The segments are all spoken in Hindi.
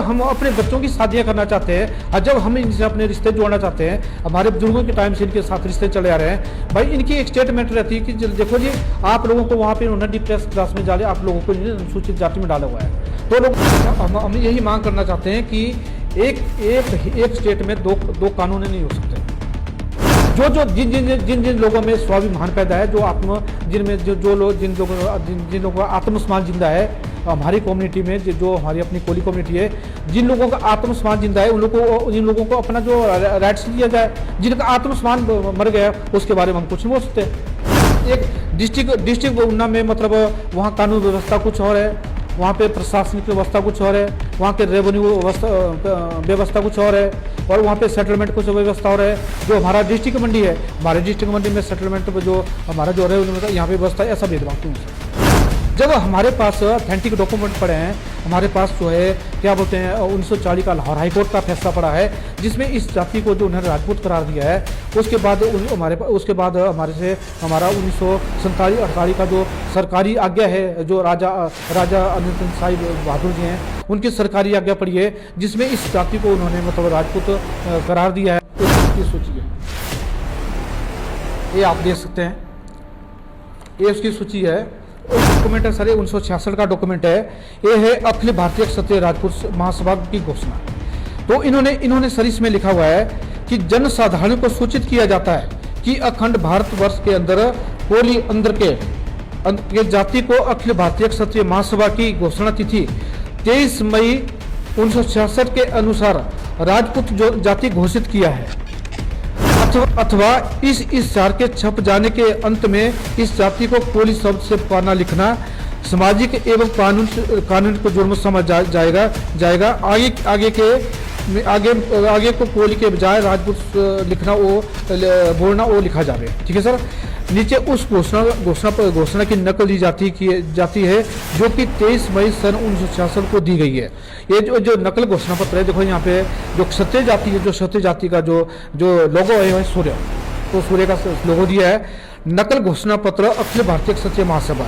हम अपने बच्चों की शादियां करना चाहते हैं और जब हम इनसे अपने रिश्ते जोड़ना चाहते हैं, हमारे बुजुर्गों के टाइम से इनके साथ रिश्ते चले आ रहे हैं, भाई इनकी एक स्टेटमेंट रहती है कि देखो जी आप लोगों को वहाँ पे उन्होंने डिप्रेस क्लास में डाले, आप लोगों को अनुसूचित जाति में डाला हुआ है। तो लोग हम यही मांग करना चाहते हैं कि एक स्टेट में दो कानून नहीं हो सकते। जिन लोगों में स्वाभिमान पैदा है, जिन लोगों का आत्मसम्मान जिंदा है, हमारी कम्युनिटी में जो हमारी अपनी कोली कम्युनिटी है, जिन लोगों का आत्मसम्मान जिंदा है उन लोगों को अपना जो राइट्स दिया जाए। जिनका आत्मसम्मान मर गया उसके बारे में हम कुछ नहीं बोल सकते। एक डिस्ट्रिक्ट उन्ना में मतलब वहाँ कानून व्यवस्था कुछ और है, वहाँ पे प्रशासनिक व्यवस्था कुछ और है, वहाँ के रेवेन्यू व्यवस्था कुछ और है, और वहाँ पे सेटलमेंट कुछ व्यवस्था और है। जो हमारा डिस्ट्रिक्ट मंडी है, हमारे डिस्ट्रिक्ट मंडी में सेटलमेंट जो हमारा जो रेवेन्यू यहाँ पे व्यवस्था है, ऐसा भेदभाव क्यों है? जब हमारे पास ऑथेंटिक डॉक्यूमेंट पड़े हैं, हमारे पास जो है क्या बोलते हैं 1940 का लाहौर हाईकोर्ट का फैसला पड़ा है जिसमें इस जाति को जो उन्होंने राजपूत करार दिया है। उसके बाद हमारे से हमारा 1947-48 का जो सरकारी आज्ञा है, जो राजा अनंत साहिब बहादुर जी हैं उनकी सरकारी आज्ञा पड़ी है जिसमें इस जाति को उन्होंने मतलब राजपूत करार दिया है। उसकी सूची है, ये आप देख सकते हैं, ये उसकी सूची है। डॉक्यूमेंट है सर, 1966 का डॉक्यूमेंट है। ये है अखिल भारतीय क्षत्रिय राजपूत महासभा की घोषणा। तो इन्होंने सर इसमें लिखा हुआ है कि जन साधारण को सूचित किया जाता है कि अखंड भारतवर्ष के अंदर कोली अंदर के जाति को अखिल भारतीय क्षत्रिय महासभा की घोषणा तिथि 23 मई 1966 के अनुसार राजपूत जाति घोषित किया है, अथवा इस चार के छप जाने के अंत में इस जाति को कोली शब्द से पढ़ना लिखना सामाजिक एवं कानून को जुर्म समझ जाएगा। आगे को कोली के बजाय राजपूत लिखना बोलना लिखा जाए। ठीक है सर। नीचे उस घोषणा की नकल दी जाती है जो कि 23 मई सन 1966 को दी गई है। ये जो नकल घोषणा पत्र है, देखो यहाँ पे जो क्षत्रिय जाति है, जो क्षत्रिय जाति का जो लोगो है सूर्य, तो सूर्य का लोगो दिया है। नकल घोषणा पत्र अखिल भारतीय क्षत्रिय महासभा।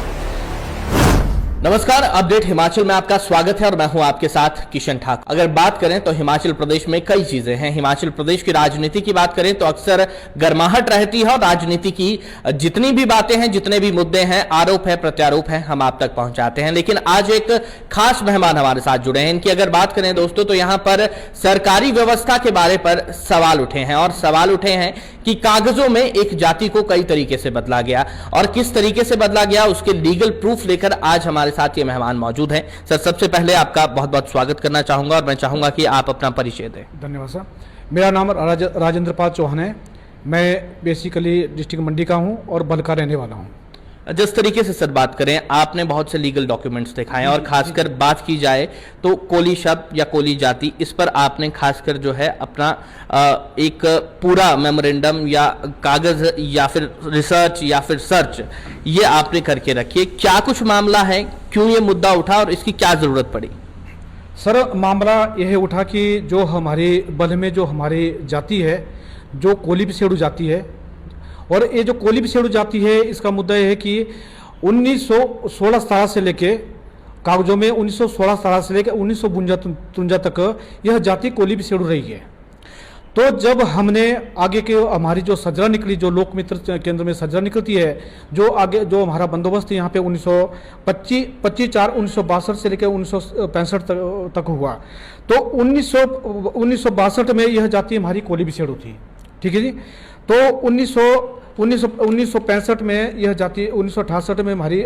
नमस्कार, अपडेट हिमाचल में आपका स्वागत है और मैं हूं आपके साथ किशन ठाकुर। अगर बात करें तो हिमाचल प्रदेश में कई चीजें हैं। हिमाचल प्रदेश की राजनीति की बात करें तो अक्सर गर्माहट रहती है और राजनीति की जितनी भी बातें हैं, जितने भी मुद्दे हैं, आरोप है, प्रत्यारोप है, हम आप तक पहुंचाते हैं। लेकिन आज एक खास मेहमान हमारे साथ जुड़े हैं। इनकी अगर बात करें दोस्तों तो यहां पर सरकारी व्यवस्था के बारे पर सवाल उठे हैं, और सवाल उठे हैं कि कागजों में एक जाति को कई तरीके से बदला गया और किस तरीके से बदला गया, उसके लीगल प्रूफ लेकर आज हमारे साथ ये मेहमान मौजूद हैं। सर, सबसे पहले आपका बहुत बहुत स्वागत करना चाहूंगा और मैं चाहूंगा कि आप अपना परिचय दें। धन्यवाद सर। मेरा नाम राजेंद्र पाल चौहान है। मैं बेसिकली डिस्ट्रिक्ट मंडी का हूं और बल का रहने वाला हूं। जिस तरीके से सर बात करें, आपने बहुत से लीगल डॉक्यूमेंट्स दिखाए और खासकर बात की जाए तो कोली शब्द या कोली जाति, इस पर आपने खासकर जो है अपना एक पूरा मेमोरेंडम या कागज या फिर रिसर्च या फिर सर्च ये आपने करके रखी है। क्या कुछ मामला है, क्यों ये मुद्दा उठा और इसकी क्या जरूरत पड़ी? सर, मामला यह उठा कि जो हमारे बल में जो हमारी जाति है, जो कोली पिसेड़ू जाति है, और ये जो कोली पिसेड़ू जाति है, इसका मुद्दा यह है कि 1916-17 से लेके कागजों में 1916-17 से लेकर 1952 तक यह जाति कोली पिसेड़ू रही है। तो जब हमने आगे के हमारी जो सजरा निकली, जो लोकमित्र केंद्र में सजरा निकलती है, जो आगे जो हमारा बंदोबस्त यहाँ पे 25/4/1962 से लेकर 1965 तक हुआ, तो 1962 में यह जाति हमारी कोली पिसेड़ू थी। ठीक है जी। तो 1965 में यह जाति, 1968 में हमारी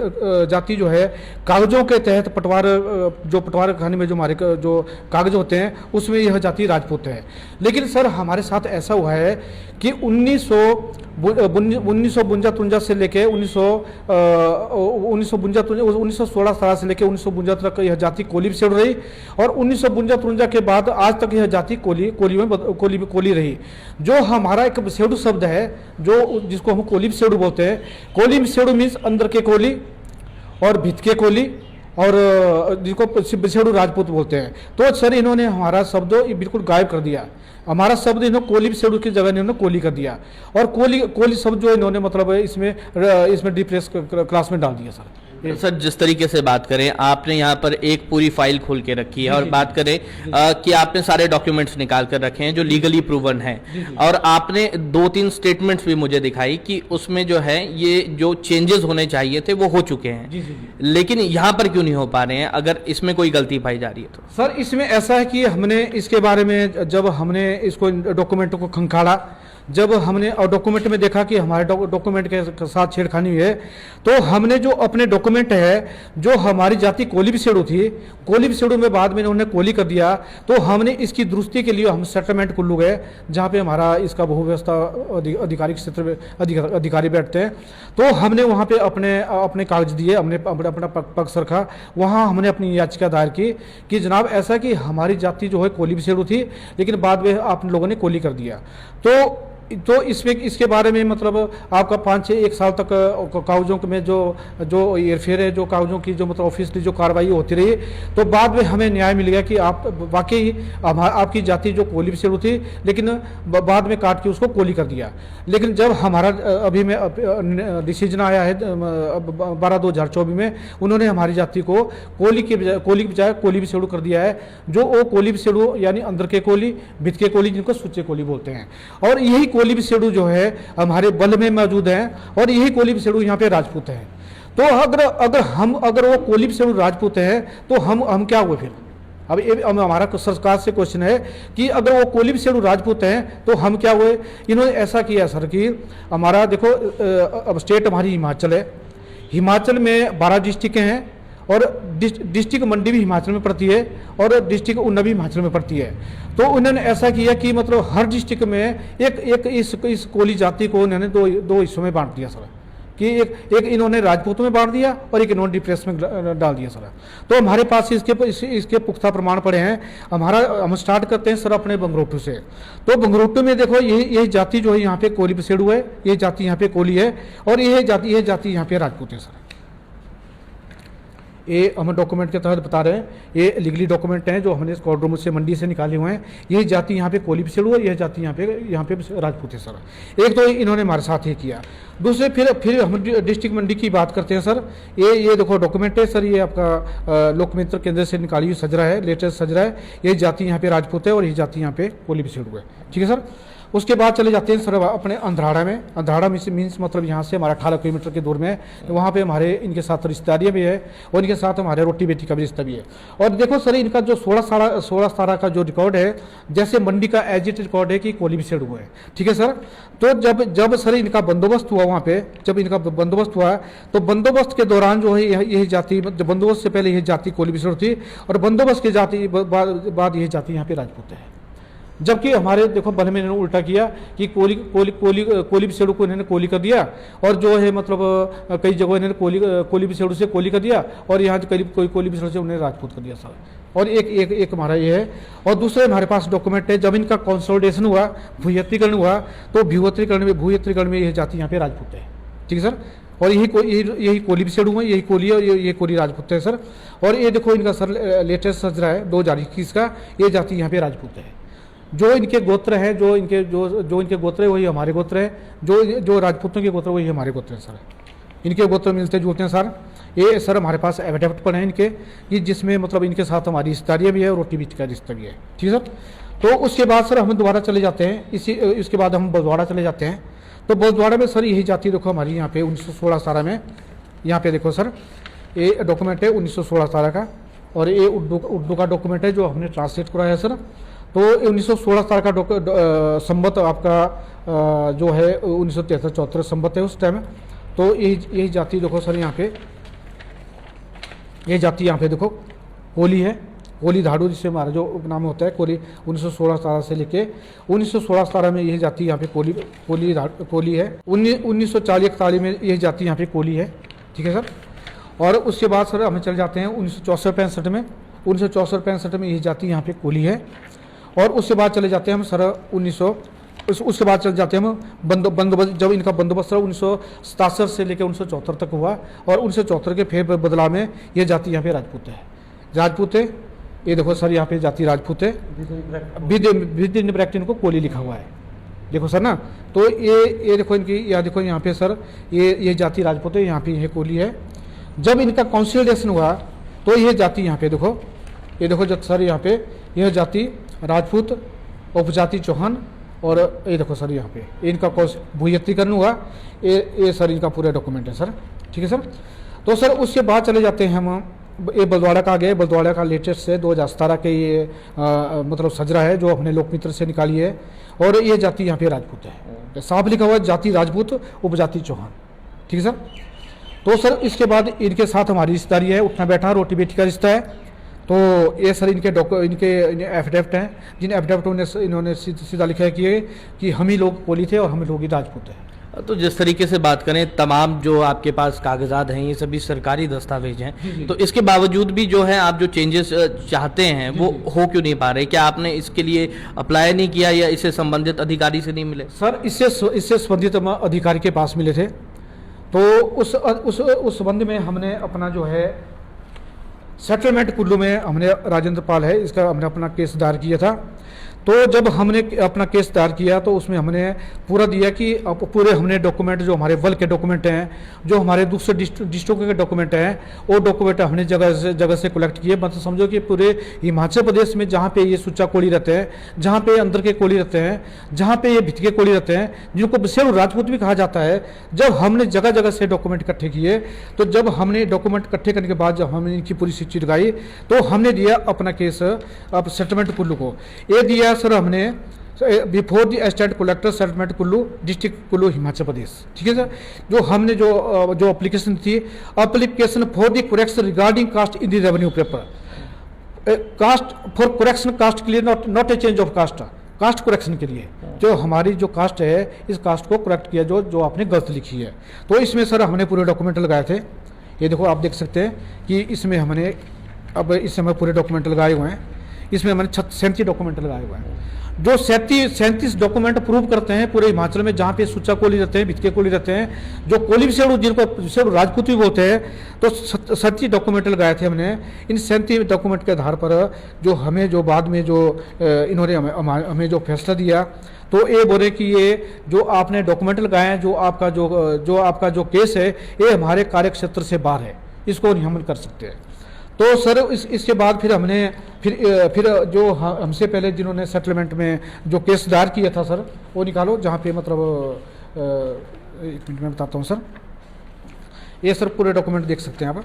जाति जो है कागजों के तहत पटवार खाने में जो हमारे जो कागज होते हैं उसमें यह जाति राजपूत है। लेकिन सर हमारे साथ ऐसा हुआ है कि 1952 से लेके 1916-17 से लेके 1952 तक यह जाति कोली पिसेड़ू रही, और 1952 के बाद आज तक यह जाति कोली रही। जो हमारा एक पिसेड़ू शब्द है, जो जिसको हम कोली पिसेड़ू बोलते हैं, कोली पिसेड़ू मीन्स अंदर के कोली और भित के कोली, और जिसको पिसेड़ू राजपूत बोलते हैं। तो सर इन्होंने हमारा शब्द बिल्कुल गायब कर दिया। हमारा शब्द इन्होंने कोली पिसेड़ू की जगह इन्होंने कोली कर दिया, और कोली शब्द जो इन्होंने मतलब इसमें डिप्रेस क्लास में डाल दिया सर। सर जिस तरीके से बात करें, आपने यहाँ पर एक पूरी फाइल खोल के रखी है और बात करें कि आपने सारे डॉक्यूमेंट्स निकाल कर रखे हैं जो लीगली प्रूवन है, और आपने 2-3 स्टेटमेंट्स भी मुझे दिखाई कि उसमें जो है ये जो चेंजेस होने चाहिए थे वो हो चुके हैं, लेकिन यहाँ पर क्यों नहीं हो पा रहे हैं? अगर इसमें कोई गलती पाई जा रही है तो सर इसमें ऐसा है कि हमने इसके बारे में जब हमने इसको डॉक्यूमेंटों को खंगाला, जब हमने और डॉक्यूमेंट में देखा कि हमारे डॉक्यूमेंट के साथ छेड़खानी हुई है, तो हमने जो अपने डॉक्यूमेंट है, जो हमारी जाति कोली बिसेड़ू थी, कोली बिसेड़ू में बाद में उन्होंने कोली कर दिया, तो हमने इसकी दुरुस्ती के लिए हम सेटलमेंट कुल्लू गए, जहाँ पे हमारा इसका बहु व्यवस्था अधिकारी क्षेत्र में अधिकारी बैठते हैं। तो हमने वहाँ पे अपने कागज दिए, हमने अपना पक्ष रखा, वहाँ हमने अपनी याचिका दायर की कि जनाब ऐसा कि हमारी जाति जो है कोली बिसेड़ू थी, लेकिन बाद में आप लोगों ने कोली कर दिया। तो इसमें इसके बारे में मतलब आपका 5-6-1 साल तक कागजों में जो हेरफेर है, जो कागजों की जो मतलब ऑफिशियली जो कार्रवाई होती रही, तो बाद में हमें न्याय मिल गया कि आप वाकई आपकी जाति जो कोली बिसेड़ू थी, लेकिन बाद में काट के उसको कोली कर दिया। लेकिन जब हमारा अभी में डिसीजन आया है 12/2024 में, उन्होंने हमारी जाति को कोली के बजाय कोली बिसेड़ू कर दिया है, जो वो कोली बिसेड़ू यानी अंदर के कोली, भित के कोली, जिनको सुच्चे कोली बोलते हैं। और यही कोली बिसेड़ू जो है हमारे बल में मौजूद हैं, और यही कोली बिसेड़ू यहाँ पे राजपूत हैं। तो अगर वो कोली बिसेड़ू राजपूत हैं तो हम क्या हुए फिर? अब हमारा सरकार से क्वेश्चन है कि अगर वो कोली बिसेड़ू राजपूत हैं तो हम क्या हुए? इन्होंने ऐसा किया सर कि हमारा देखो, अब स्टेट हमारी हिमाचल है, हिमाचल में 12 डिस्ट्रिक्टें हैं, और डिस्ट्रिक्ट मंडी भी हिमाचल में पड़ती है, और डिस्ट्रिक्ट ऊना भी हिमाचल में पड़ती है। तो उन्होंने ऐसा किया कि मतलब हर डिस्ट्रिक्ट में एक इस कोली जाति को उन्होंने दो हिस्सों में बांट दिया सर, कि एक इन्होंने राजपूतों में बांट दिया और एक इन्होंने डिप्रेस में डाल दिया सर। तो हमारे पास इसके पुख्ता प्रमाण पड़े हैं। हम स्टार्ट करते हैं सर अपने बंगरोटू से। तो बंगरोटू में देखो यही जाति जो है यहाँ पे कोली बिसेड़ू है, ये जाति यहाँ पे कोली है, और यह जाति यहाँ पे राजपूत है सर। ये हम डॉक्यूमेंट के तहत बता रहे हैं, ये लीगली डॉक्यूमेंट हैं जो हमने कोर्टरूम से मंडी से निकाले हुए हैं। ये जाति यहाँ पे कोली बिसेड़ू है, यह जाति यहाँ पे राजपूत है सर। एक तो इन्होंने हमारे साथ ये किया। दूसरे फिर हम डिस्ट्रिक्ट मंडी की बात करते हैं सर। ये देखो डॉक्यूमेंट है सर, ये आपका लोकमित्र केंद्र से निकाली हुई सजरा है, लेटेस्ट सजरा है। ये जाति यहाँ पे राजपूत है और ये जाति यहाँ पे कोली बिसेड़ू है, ठीक है सर। उसके बाद चले जाते हैं सर अपने अंधराड़ा में। अंधराड़ा मीन्स मतलब यहाँ से हमारा 18 किलोमीटर की दूर में है। तो वहाँ पे हमारे इनके साथ रिश्तेदारियाँ भी है, और इनके साथ हमारे रोटी बेटी का भी रिश्ता भी है। और देखो सर इनका जो 16-17 का जो रिकॉर्ड है, जैसे मंडी का एजिट रिकॉर्ड है कि कोली बिसेड़ू है, ठीक है सर। तो जब सर इनका बंदोबस्त हुआ वहाँ पे, जब इनका बंदोबस्त हुआ, तो बंदोबस्त के दौरान जो है यही जाति, बंदोबस्त से पहले यही जाति कोली बिसेड़ू थी, और बंदोबस्त की जाति बाद यही जाति यहाँ पे राजपूत है। जबकि हमारे देखो बल में इन्होंने उल्टा किया कि कोली बिसेड़ू को इन्होंने कोली कर दिया, और जो है मतलब कई जगह इन्होंने कोली बिसेड़ू से कोली कर दिया, और यहाँ करीब कोई कोली बिसेड़ू से उन्हें राजपूत कर दिया सर। और एक हमारा ये है। और दूसरे हमारे पास डॉक्यूमेंट है, जब इनका कंसोलिडेशन हुआ, भूयत्रीकरण हुआ, तो भूयत्रीकरण में यह जाति यहाँ पे राजपूत है, ठीक है सर। और यही कोली बिसेड़ू है, यही कोली है, और ये कोली राजपूत है सर। और ये देखो इनका सर लेटेस्ट सजरा है 2021 का, ये जाति यहाँ पे राजपूत है। जो इनके गोत्र है, जो इनके गोत्र है वही हमारे गोत्र है, जो राजपूतों के गोत्र वही हमारे गोत्र है सर। इनके गोत्र मिलते जुलते हैं सर। ये सर हमारे पास एफिडेविट पड़े हैं इनके, कि जिसमें मतलब इनके साथ हमारी रिश्तेदारियाँ भी है और रोटी बीच का रिश्ता भी है, ठीक है सर। तो उसके बाद सर हम दोबारा चले जाते हैं, इसके बाद हम बजवाड़ा चले जाते हैं। तो बजवाड़ा में सर यही जाति देखो हमारी यहाँ पे 1916-17 में, यहाँ पे देखो सर ये डॉक्यूमेंट है 1916-17 का, और ये उर्दू का डॉक्यूमेंट है जो हमने ट्रांसलेट कराया है सर। तो 1916 का संबत आपका जो है 1973-74 संबत है उस टाइम। तो यही जाति देखो सर यहाँ पे, ये जाति यहाँ पे देखो कोली है, कोली धाड़ू जिससे हमारा जो उपनाम होता है कोली। 1916-17 से लेके 1916-17 में यह जाति यहाँ पे कोली है। 1940-41 में यह जाति यहाँ पे कोली है, ठीक है सर। और उसके बाद सर हमें चले जाते हैं 1964-65 में। 1964-65 में यह जाति यहाँ पे कोली है। और उसके बाद चले जाते हैं हम सर उसके बाद चले जाते हैं हम बंदोबस्त। जब इनका बंदोबस्त 1967 से लेकर 1974 तक हुआ, और 1974 के फिर बदलाव में ये जाति यहाँ पे राजपूत है। ये देखो सर यहाँ पे जाति राजपूत है, विद इन ब्रैकेट इनको कोली लिखा हुआ है, देखो सर ना। तो ये देखो इनकी, या देखो यहाँ पे सर ये जाति राजपूत है, यहाँ पे ये कोली है। जब इनका काउंसिलेशन हुआ तो ये जाति यहाँ पे देखो, ये देखो जब सर यहाँ पे यह जाति राजपूत, उपजाति चौहान, और ये देखो सर यहाँ पे इनका भूयत्तीकरण हुआ। ये सर इनका पूरा डॉक्यूमेंट है सर, ठीक है सर। तो सर उसके बाद चले जाते हैं हम, ये बलद्वाड़ा का आ गया। बलद्वाड़ा का लेटेस्ट है 2017 के ये मतलब सजरा है जो हमने लोकमित्र से निकाली है, और ये जाति यहाँ पे राजपूत है, साफ लिखा हुआ है जाति राजपूत, उपजाति चौहान, ठीक है सर। तो सर इसके बाद इनके साथ हमारी रिश्तेदारी है, उठना बैठना रोटी बेटी का रिश्ता है। तो ये सर इनके एफिडेविट हैं, जिन एफिडेविटों ने इन्होंने सीधा लिखा है कि हम ही लोग कोली थे और हम लोग ही राजपूत हैं। तो जिस तरीके से बात करें, तमाम जो आपके पास कागजात हैं ये सभी सरकारी दस्तावेज हैं, तो इसके बावजूद भी जो है आप जो चेंजेस चाहते हैं वो हो क्यों नहीं पा रहे? क्या आपने इसके लिए अप्लाई नहीं किया या इससे संबंधित अधिकारी से नहीं मिले? सर इससे संबंधित अधिकारी के पास मिले थे, तो उस संबंध में हमने अपना जो है सेटलमेंट कुल्लू में हमने राजेंद्र पाल है इसका हमने अपना केस दायर किया था। तो जब हमने अपना केस दायर किया तो उसमें हमने पूरा दिया कि अब पूरे हमने डॉक्यूमेंट जो हमारे वल के डॉक्यूमेंट हैं, जो हमारे दूसरे डिस्ट्रिक्टों के डॉक्यूमेंट हैं, वो डॉक्यूमेंट हमने जगह से कलेक्ट किए। मतलब समझो कि पूरे हिमाचल प्रदेश में जहाँ पे ये सुच्चा कोली रहते हैं, जहाँ पे अंदर के कोली रहते हैं, जहाँ पे ये भितके कोली रहते हैं, जिनको विशेष राजपूत भी कहा जाता है, जब हमने जगह जगह से डॉक्यूमेंट इकट्ठे किए, तो जब हमने डॉक्यूमेंट इकट्ठे करने के बाद जब हमने इनकी पूरी सूची लगाई तो हमने दिया अपना केस अब सेटलमेंट कुल्लू को। ये दिया सर हमने before the assistant collector settlement Kullu, district Kullu, Himachal Pradesh, ठीक है सर। जो हमने जो एप्लीकेशन थी, application for the correction regarding caste in the revenue paper, caste for correction caste के लिए, not a change of caste correction के लिए, जो हमारी जो कास्ट है इस कास्ट को करेक्ट किया जो आपने गलत लिखी है। तो इसमें सर हमने पूरे डॉक्यूमेंट लगाए थे। ये देखो आप देख सकते हैं कि इसमें हमने अब इस समय पूरे डॉक्यूमेंट लगाए हुए हैं। इसमें हमने 37 डॉक्यूमेंट लगाए हुए हैं, जो 37 डॉक्यूमेंट प्रूव करते हैं पूरे हिमाचल में जहाँ पे सुच्चा कोली रहते हैं, भितके कोली रहते हैं, जो कोली विशेष जिनको राजपूत भी बोलते हैं। तो 37 डॉक्यूमेंट लगाए थे हमने। इन 37 डॉक्यूमेंट के आधार पर जो हमें जो बाद में जो इन्होंने हमें जो फैसला दिया, तो ये बोले कि ये जो आपने डॉक्यूमेंट लगाए हैं, जो आपका जो केस है ये हमारे कार्यक्षेत्र से बाहर है, इसको नहीं हम कर सकते हैं। तो सर इसके बाद फिर हमने फिर जो हमसे पहले जिन्होंने सेटलमेंट में जो केस दायर किया था सर, वो निकालो, जहाँ पे मतलब एक मिनट में बताता हूँ सर। ये सर पूरे डॉक्यूमेंट देख सकते हैं आप।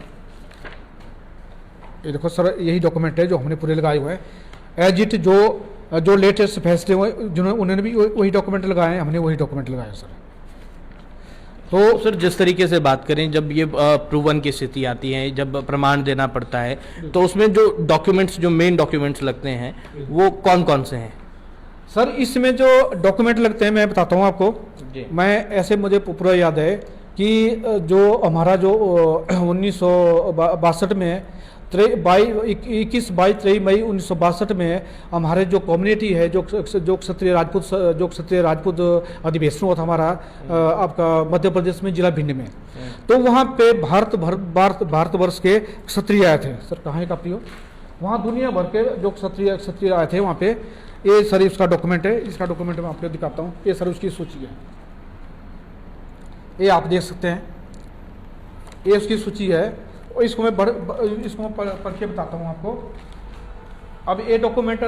ये देखो सर यही डॉक्यूमेंट है जो हमने पूरे लगाए हुए हैं। एज इट जो लेटेस्ट फैसले हुए उन्होंने भी वही डॉक्यूमेंट लगाए हैं, हमने वही डॉक्यूमेंट लगाए सर। तो सर जिस तरीके से बात करें, जब ये प्रूवन की स्थिति आती है, जब प्रमाण देना पड़ता है, तो उसमें जो डॉक्यूमेंट्स, जो मेन डॉक्यूमेंट्स लगते हैं वो कौन कौन से हैं? सर इसमें जो डॉक्यूमेंट लगते हैं मैं बताता हूँ आपको। मैं ऐसे मुझे पूरा याद है कि जो हमारा जो 1962 में 21-22 मई 1962 में हमारे जो कम्युनिटी है, जो क्षत्रिय राजपूत अधिवेशन हुआ था हमारा आपका मध्य प्रदेश में, जिला भिंड में। तो वहाँ पे भारतवर्ष के क्षत्रिय आए थे सर। कहाँ है कापी हो? वहाँ दुनिया भर के जो क्षत्रिय आए थे वहाँ पे। ये सर इसका डॉक्यूमेंट है, इसका डॉक्यूमेंट मैं आपको दिखाता हूँ। ये सर उसकी सूची है, ये आप देख सकते हैं, ये उसकी सूची है। इसको मैं पढ़ के बताता हूँ आपको। अब ये डॉक्यूमेंट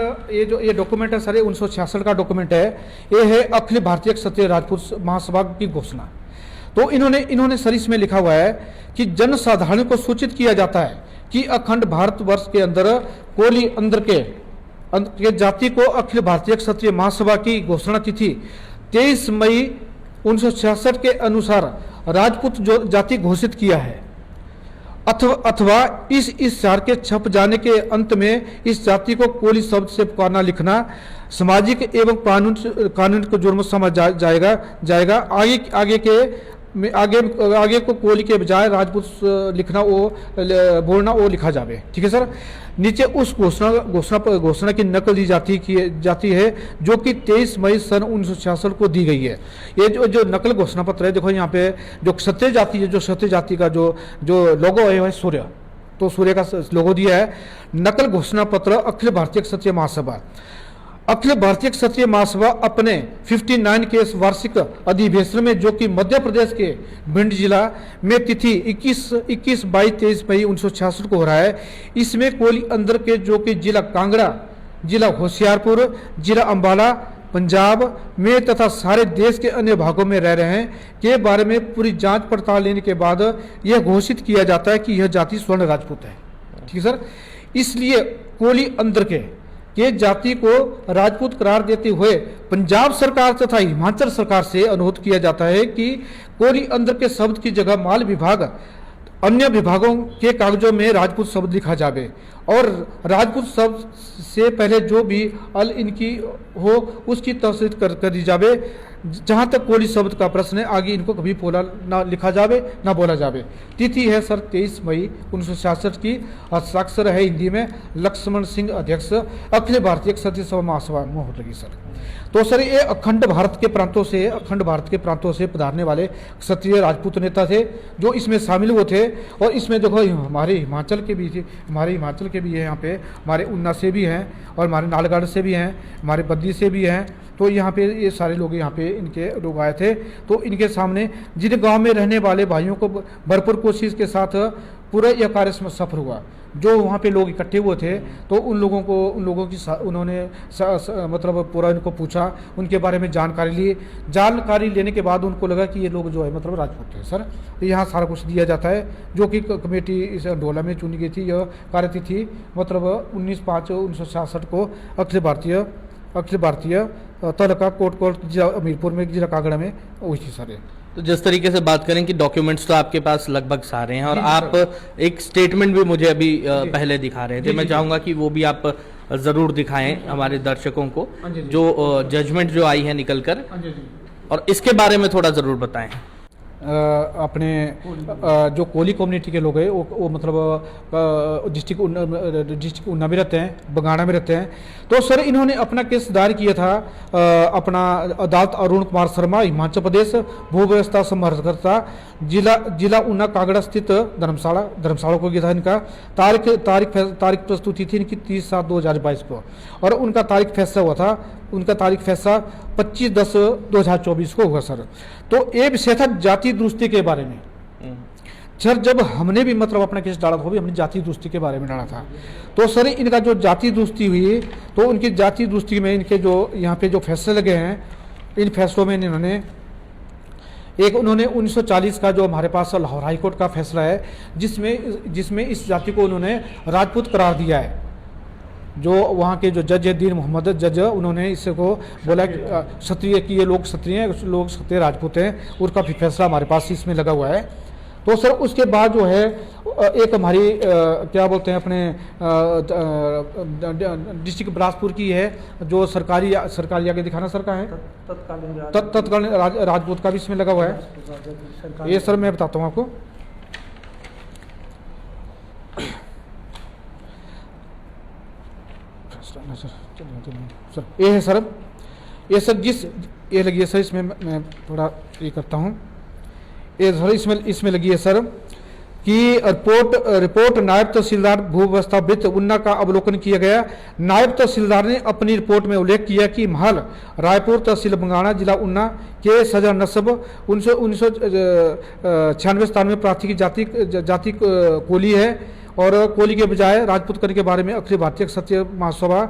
है सर, 1966 का डॉक्यूमेंट है। ये है अखिल भारतीय क्षत्रिय राजपूत महासभा की घोषणा। तो इन्होंने सर इसमें लिखा हुआ है कि जनसाधारण को सूचित किया जाता है कि अखंड भारतवर्ष के अंदर कोली अंदर के जाति को अखिल भारतीय क्षत्रिय महासभा की घोषणा तिथि 23 मई 1966 के अनुसार राजपूत जाति घोषित किया है, अथवा इस सार के छप जाने के अंत में इस जाति को कोली शब्द से पुकारना लिखना सामाजिक एवं कानून को जुर्म समझ जाएगा। आगे को कोली के बजाय राजपूत लिखना बोलना वो लिखा जावे, ठीक है सर। नीचे उस घोषणा की नकल दी जाती है जो कि 23 मई सन 1966 को दी गई है। ये जो नकल घोषणा पत्र है, देखो यहाँ पे जो क्षत्रिय जाति है, जो क्षत्रिय जाति का जो लोगो है सूर्य, तो सूर्य का लोगो दिया है। नकल घोषणा पत्र अखिल भारतीय क्षत्रिय महासभा अखिल भारतीय क्षत्रिय महासभा अपने 59 के इस वार्षिक अधिवेशन में, जो कि मध्य प्रदेश के भिंड जिला में तिथि 21, 22, 23 मई 1966 को हो रहा है, इसमें कोली अंदर के जो कि जिला कांगड़ा, जिला होशियारपुर, जिला अंबाला पंजाब में तथा सारे देश के अन्य भागों में रह रहे हैं के बारे में पूरी जांच पड़ताल लेने के बाद यह घोषित किया जाता है कि यह जाति स्वर्ण राजपूत है। ठीक है सर। इसलिए कोली अंदर के जाति को राजपूत करार देते हुए पंजाब सरकार तथा हिमाचल सरकार से अनुरोध किया जाता है कि कोली अंदर के शब्द की जगह माल विभाग अन्य विभागों के कागजों में राजपूत शब्द लिखा जावे और राजपूत शब्द से पहले जो भी अल इनकी हो उसकी तस्दीक कर दी जावे। जहां तक कोली शब्द का प्रश्न है, आगे इनको कभी बोला ना लिखा जावे ना बोला जावे। तिथि है सर 23 मई 1966 की। हस्ताक्षर है हिंदी में लक्ष्मण सिंह, अध्यक्ष अखिल भारतीय क्षत्रिय सभा महासभा मोहर लगी सर। तो सर ये अखंड भारत के प्रांतों से पधारने वाले क्षत्रिय राजपूत नेता थे जो इसमें शामिल हुए थे। और इसमें देखो हमारे हिमाचल के भी है, यहाँ पे हमारे ऊना से भी हैं और हमारे नालगढ़ से भी हैं, हमारे बद्दी से भी हैं। तो यहाँ पे ये सारे लोग यहाँ पे इनके लोग आए थे। तो इनके सामने जिन गांव में रहने वाले भाइयों को भरपूर कोशिश के साथ पूरा यह कार्य सफल हुआ। जो वहाँ पे लोग इकट्ठे हुए थे तो उन लोगों की उन्होंने मतलब पूरा इनको पूछा, उनके बारे में जानकारी लेने के बाद उनको लगा कि ये लोग जो है मतलब राजपूत है सर। यहाँ सारा कुछ दिया जाता है जो कि कमेटी इस डोला में चुनी गई थी। यह कार्यतिथि मतलब 19/5/1966 को अखिल भारतीय तहलका कोट जिला हमीरपुर में, जिला कांगड़ा में हुई थी सर। तो जिस तरीके से बात करें कि डॉक्यूमेंट्स तो आपके पास लगभग सारे हैं और आप एक स्टेटमेंट भी मुझे अभी पहले दिखा रहे थे, मैं चाहूंगा कि वो भी आप जरूर दिखाएं हमारे दर्शकों को, जो जजमेंट जो आई है निकल कर, और इसके बारे में थोड़ा जरूर बताएं। अपने जो कोली कम्युनिटी के लोग हैं वो मतलब डिस्ट्रिक्ट ऊना में रहते हैं, बंगाणा में रहते हैं। तो सर इन्होंने अपना केस दायर किया था अपना अदालत अरुण कुमार शर्मा, हिमाचल प्रदेश, भू व्यवस्था संवर्धनकर्ता, जिला ऊना कांगड़ा स्थित धर्मशाला को था इनका। तारीख प्रस्तुति थी इनकी 30/7/2022 को और उनका तारीख फैसला 25/10/2024 को हुआ सर। तो ये विषय था जाति दुरुस्ती के बारे में सर। जब हमने भी मतलब अपना केस डाला था, हमने जाति दुरुस्ती के बारे में डाला था। तो सर इनका जो जाति दुरुस्ती हुई तो उनकी जाति दुरुस्ती में इनके जो यहाँ पे जो फैसले लगे हैं, इन फैसलों में उन्होंने 1940 का जो हमारे पास लाहौर हाईकोर्ट का फैसला है जिसमें इस जाति को उन्होंने राजपूत करार दिया है। जो वहाँ के जो जज है दीन मोहम्मद जज, उन्होंने इसको बोला कि क्षत्रिय की ये लोग क्षत्रिय हैं, लोग क्षत्रिय राजपूत हैं, उसका भी फैसला हमारे पास इसमें लगा हुआ है। तो सर उसके बाद जो है एक हमारी क्या बोलते हैं अपने डिस्ट्रिक्ट बिलासपुर की है जो सरकारी आगे दिखाना सर का है तत्कालीन राजपूत का भी इसमें लगा हुआ है। ये सर मैं बताता हूँ आपको। सर ये है सर, ये सर ये लगी है सर, इसमें मैं थोड़ा ये करता हूँ। ये सर इसमें लगी है सर कि रिपोर्ट नायब तहसीलदार भू व्यवस्था वृत्त ऊना का अवलोकन किया गया। नायब तहसीलदार ने अपनी रिपोर्ट में उल्लेख किया कि महल रायपुर तहसील बंगाणा जिला ऊना के सदर नस्ब 1996-97 प्रार्थी की जाति कोली है और कोली के बजाय राजपूत करने के बारे में अखिल भारतीय क्षत्रिय महासभा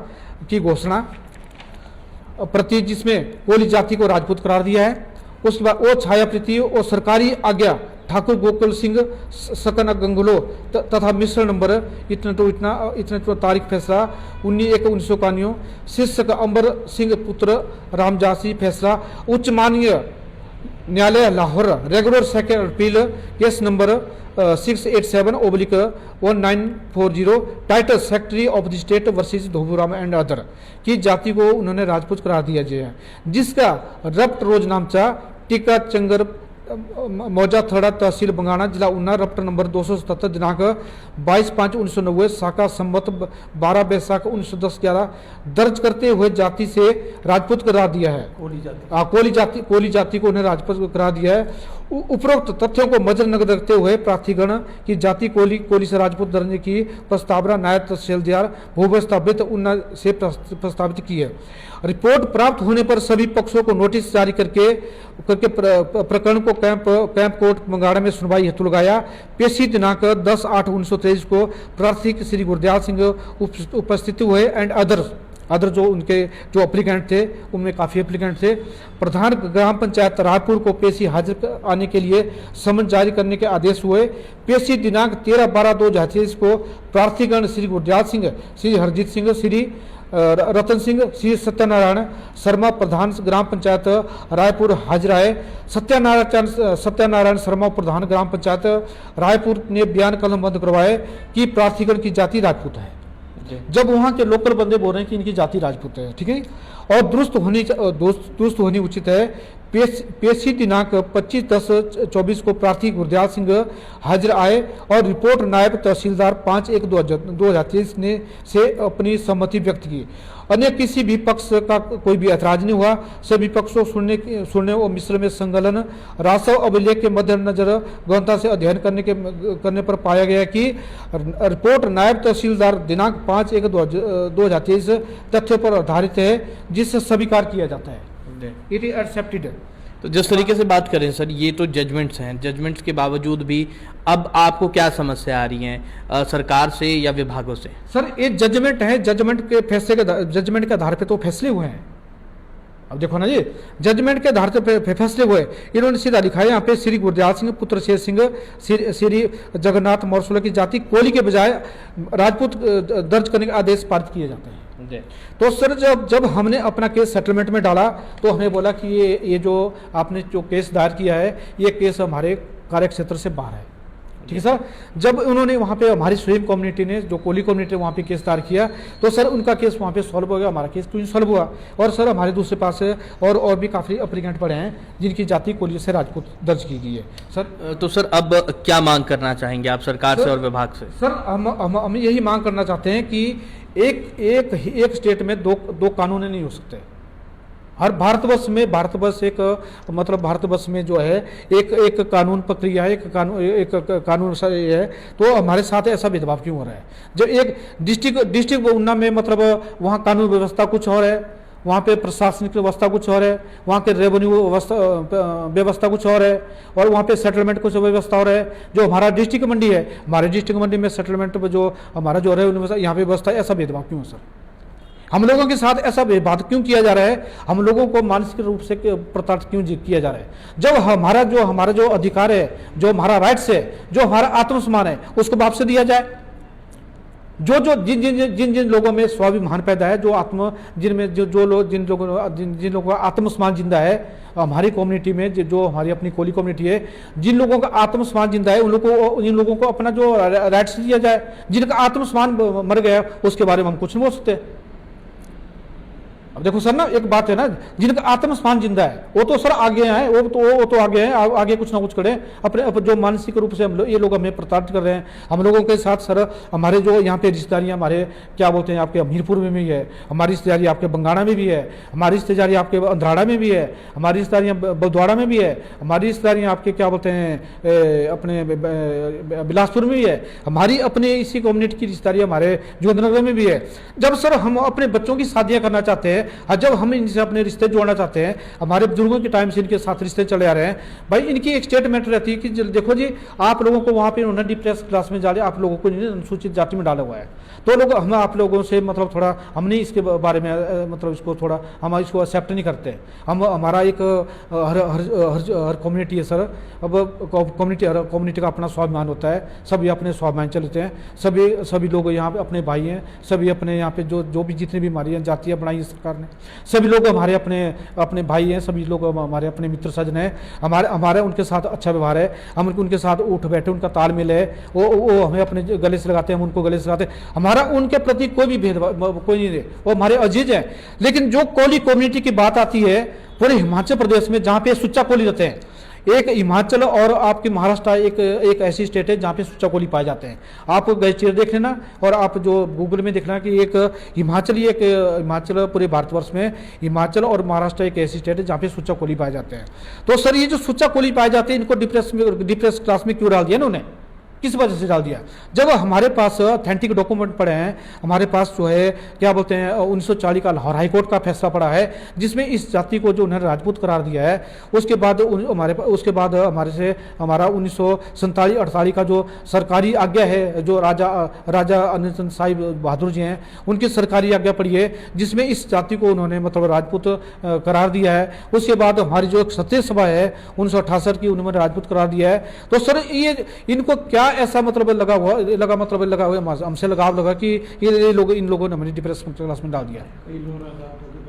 की घोषणा प्रति जिसमें कोली जाति को राजपूत करार दिया है। उसके बाद वो छाया प्रति और सरकारी आज्ञा ठाकुर गोकुल सिंह सकन गंगुलो तथा मिश्र नंबर इतना तारीख फैसला 19/1/1991 शीर्षक अंबर सिंह पुत्र रामजासी फैसला उच्च माननीय न्यायालय Lahore regular second appeal case number 687/1940 title secretary of the state versus Dhoburam and other की जाति को उन्होंने राजपूत करार दिया गया है, जिसका रप्ट रोजनामचा टीका चंगर मौजा थड़ा तहसील बंगाणा जिला ऊना रप्ट नंबर 277 दिनांक 22/5/1990 शाखा संवत 12 बैसाख 1910-11 दर्ज करते हुए जाति से राजपूत करार दिया है। कोली जाति को उन्हें राजपूत करार दिया है। उपरोक्त तथ्यों को मद्देनजर रखते हुए प्रार्थीगण की जाति कोली से राजपूत दर्ज की प्रस्तावना नायब तहसीलदार भूवस्थापित उन्ना से प्रस्तावित की है। रिपोर्ट प्राप्त होने पर सभी पक्षों को नोटिस जारी करके प्रकरण को कैंप कोर्ट मंगाड़ा में सुनवाई हेतु लगाया। पेशी दिनांक 10/8/1923 को प्रार्थी श्री गुरदयाल सिंह उपस्थित हुए एंड अदर जो उनके जो एप्लीकेंट थे उनमें काफ़ी एप्लीकेंट थे। प्रधान ग्राम पंचायत रायपुर को पेशी हाजिर आने के लिए समन जारी करने के आदेश हुए। पेशी दिनांक 13/12/2023 को प्रार्थीगण श्री गुरदयाल सिंह, श्री हरजीत सिंह, श्री रतन सिंह, श्री सत्यनारायण शर्मा प्रधान ग्राम पंचायत रायपुर हाजिर आए। सत्यनारायण शर्मा प्रधान ग्राम पंचायत रायपुर ने बयान कलमबंद करवाए कि प्रार्थीगण की जाति राजपूत है। जब वहाँ के लोकल बंदे बोल रहे हैं कि इनकी जाति राजपूत है, ठीक है, और दुरुस्त होनी उचित है। पेशी दिनांक 25/10/24 को प्रार्थी गुरदयाल सिंह हाजिर आए और रिपोर्ट नायब तहसीलदार 5/1/2023 ने से अपनी सहमति व्यक्त की। अन्य किसी भी पक्ष का कोई भी ऐतराज नहीं हुआ। सभी पक्षों सुनने और मिश्र में संकलन रासव अभिलेख के मद्देनजर गहनता से अध्ययन करने पर पाया गया कि रिपोर्ट नायब तहसीलदार दिनांक 5/1/2023 तथ्य पर आधारित है, जिससे स्वीकार किया जाता है। It is accepted. तो जिस तरीके से बात करें सर, ये तो जजमेंट्स हैं, जजमेंट्स के बावजूद भी अब आपको क्या समस्या आ रही है सरकार से या विभागों से? सर ये जजमेंट है, जजमेंट के आधार पे तो फैसले हुए हैं। अब देखो ना जी, जजमेंट के आधार पे फैसले हुए। इन्होंने सीधा लिखा है यहाँ पे श्री गुरदयाल सिंह पुत्र शेर सिंह श्री जगन्नाथ मौर्सोला की जाति कोली के बजाय राजपूत दर्ज करने के आदेश पारित किए जाते हैं। तो सर जब हमने अपना केस सेटलमेंट में डाला तो हमें बोला कि ये जो आपने जो केस दायर किया है ये केस हमारे कार्यक्षेत्र से बाहर है, ठीक है सर। जब उन्होंने वहाँ पे हमारी स्वयं कम्युनिटी ने जो कोली कम्युनिटी वहाँ पे केस दायर किया तो सर उनका केस वहाँ पे सॉल्व हो गया, हमारा केस क्यों सॉल्व हुआ। और सर हमारे दूसरे पास और भी काफ़ी एप्लीकेंट पड़े हैं जिनकी जाति कोली से राजपूत दर्ज की गई है सर। तो सर अब क्या मांग करना चाहेंगे आप सरकार से और विभाग से? सर हम यही मांग करना चाहते हैं कि एक स्टेट में दो कानून नहीं हो सकते। हर भारतवर्ष में जो है एक कानून प्रक्रिया है, एक कानून है। तो हमारे साथ ऐसा भेदभाव क्यों हो रहा है? जब एक डिस्ट्रिक्ट उन्ना में मतलब वहाँ कानून व्यवस्था कुछ और है, वहाँ पे प्रशासनिक व्यवस्था कुछ और है, वहाँ के रेवेन्यू व्यवस्था कुछ और है, और वहाँ पे सेटलमेंट कुछ व्यवस्था और है। जो हमारा डिस्ट्रिक्ट मंडी है, हमारे डिस्ट्रिक्ट मंडी में सेटलमेंट जो हमारा जो रेवेन्यू यहाँ पे व्यवस्था, ऐसा भेदभाव क्यों है सर? हम लोगों के साथ ऐसा भेदभाव क्यों किया जा रहा है? हम लोगों को मानसिक रूप से प्रताड़ित क्यों किया जा रहा है? जब हमारा जो अधिकार है, जो हमारा राइट्स है, जो हमारा आत्मसम्मान है, उसको वापस दिया जाए। जिन लोगों में स्वाभिमान पैदा है, जिन लोगों का आत्मसम्मान जिंदा है, हमारी कम्युनिटी में जो हमारी अपनी कोली कम्युनिटी है, जिन लोगों का आत्मसम्मान जिंदा है उन लोगों को अपना जो राइट्स दिया जाए। जिनका आत्मसम्मान मर गया उसके बारे में हम कुछ नहीं बोल सकते। अब देखो सर ना, एक बात है ना, जिनका आत्मसम्मान जिंदा है वो तो सर आगे हैं, वो तो आगे हैं, आगे कुछ ना कुछ करें। अपने जो मानसिक रूप से ये लोग हमें प्रताड़ित कर रहे हैं। हम लोगों के साथ सर हमारे जो यहाँ पे रिश्तेदारियाँ, हमारे क्या बोलते हैं, आपके अमीरपुर में भी है, हमारी रिश्तेदारी आपके बंगाणा में भी है, हमारी रिश्तेदारी आपके अंधराड़ा में भी है, हमारी रिश्तेदारियाँ बलद्वाड़ा में भी है, हमारी रिश्तेदारियाँ आपके क्या बोलते हैं अपने बिलासपुर में भी है, हमारी अपने इसी कम्युनिटी की रिश्तेदारियाँ हमारे जोगिंद्रनगर में भी है। जब सर हम अपने बच्चों की शादियाँ करना चाहते हैं, जब हम इनसे अपने रिश्ते जोड़ना चाहते हैं, हमारे बुजुर्गों के टाइम से इनके साथ रिश्ते चले आ रहे हैं, भाई इनकी एक स्टेटमेंट रहती है कि देखो जी आप लोगों को वहाँ पे उन्होंने डिप्रेस क्लास में डाले, आप लोगों को अनुसूचित जाति में डाला हुआ है। तो लोग हम आप लोगों से मतलब थोड़ा हम नहीं इसके बारे में मतलब इसको थोड़ा हम इसको एक्सेप्ट नहीं करते। हम हमारा एक हर कम्युनिटी है सर। अब कम्युनिटी का अपना स्वाभिमान होता है, सभी अपने स्वाभिमान चलते हैं। सभी लोग यहाँ पे अपने भाई हैं, सभी अपने यहाँ पे जो भी जितनी भी हमारी जातियाँ बनाई है सरकार ने, सभी लोग हमारे अपने भाई हैं, सभी लोग हमारे अपने मित्र सजन हैं। हमारे उनके साथ अच्छा व्यवहार है, हम उनके साथ उठ बैठे, उनका तालमेल है, वो हमें अपने गले से लगाते हैं, हम उनको गले से लगाते हैं। हमारा उनके प्रति कोई भी भेदभाव कोई नहीं है, वो हमारे अजीज हैं। लेकिन जो कोली कम्युनिटी की बात आती है पूरे हिमाचल प्रदेश में, जहाँ पे सुच्चा कोली रहते हैं, एक हिमाचल और आपके महाराष्ट्र एक ऐसी स्टेट है जहाँ पे सुच्चा कोली पाए जाते हैं। आप गैचेर देख लेना और आप जो गूगल में देखना कि एक हिमाचल पूरे भारतवर्ष में हिमाचल और महाराष्ट्र एक ऐसी स्टेट है जहाँ पे सुच्चा कोली पाए जाते हैं। तो सर ये जो सुच्चा कोली पाए जाते हैं इनको डिप्रेस क्लास में क्यों डाल दिया इन्होंने, किस वजह से डाल दिया? जब हमारे पास ऑथेंटिक डॉक्यूमेंट पड़े हैं, हमारे पास जो है क्या बोलते हैं 1940 का लाहौर हाईकोर्ट का फैसला पड़ा है जिसमें इस जाति को जो उन्होंने राजपूत करार दिया है। उसके बाद हमारा 1947-48 का जो सरकारी आज्ञा है, जो राजा अनंत साहिब बहादुर जी हैं उनकी सरकारी आज्ञा पड़ी है जिसमें इस जाति को उन्होंने मतलब राजपूत करार दिया है। उसके बाद हमारी जो क्षत्रिय सभा है 1968 की उन्होंने राजपूत करार दिया है। तो सर ये इनको क्या ऐसा मतलब लगा हुआ हमसे लगाव लगा कि इन लोगों ने हमारी डिप्रेशन क्लास में डाल दिया।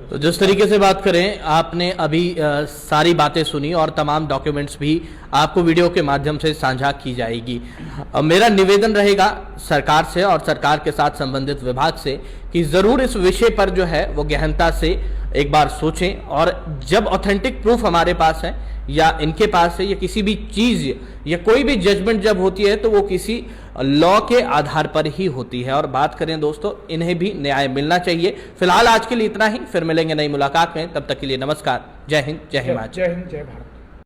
तो जिस तरीके से बात करें, आपने अभी सारी बातें सुनी और तमाम डॉक्यूमेंट्स भी आपको वीडियो के माध्यम से साझा की जाएगी। मेरा निवेदन रहेगा सरकार से और सरकार के साथ संबंधित विभाग से कि जरूर इस विषय पर जो है वो गहनता से एक बार सोचें और जब ऑथेंटिक प्रूफ हमारे पास है या इनके पास है या किसी भी चीज या कोई भी जजमेंट जब होती है तो वो किसी लॉ के आधार पर ही होती है। और बात करें दोस्तों, इन्हें भी न्याय मिलना चाहिए। फिलहाल आज के लिए इतना ही, फिर मिलेंगे नई मुलाकात में, तब तक के लिए नमस्कार। जय हिंद, जय हिमाचल। जय हिंद, जय भारत।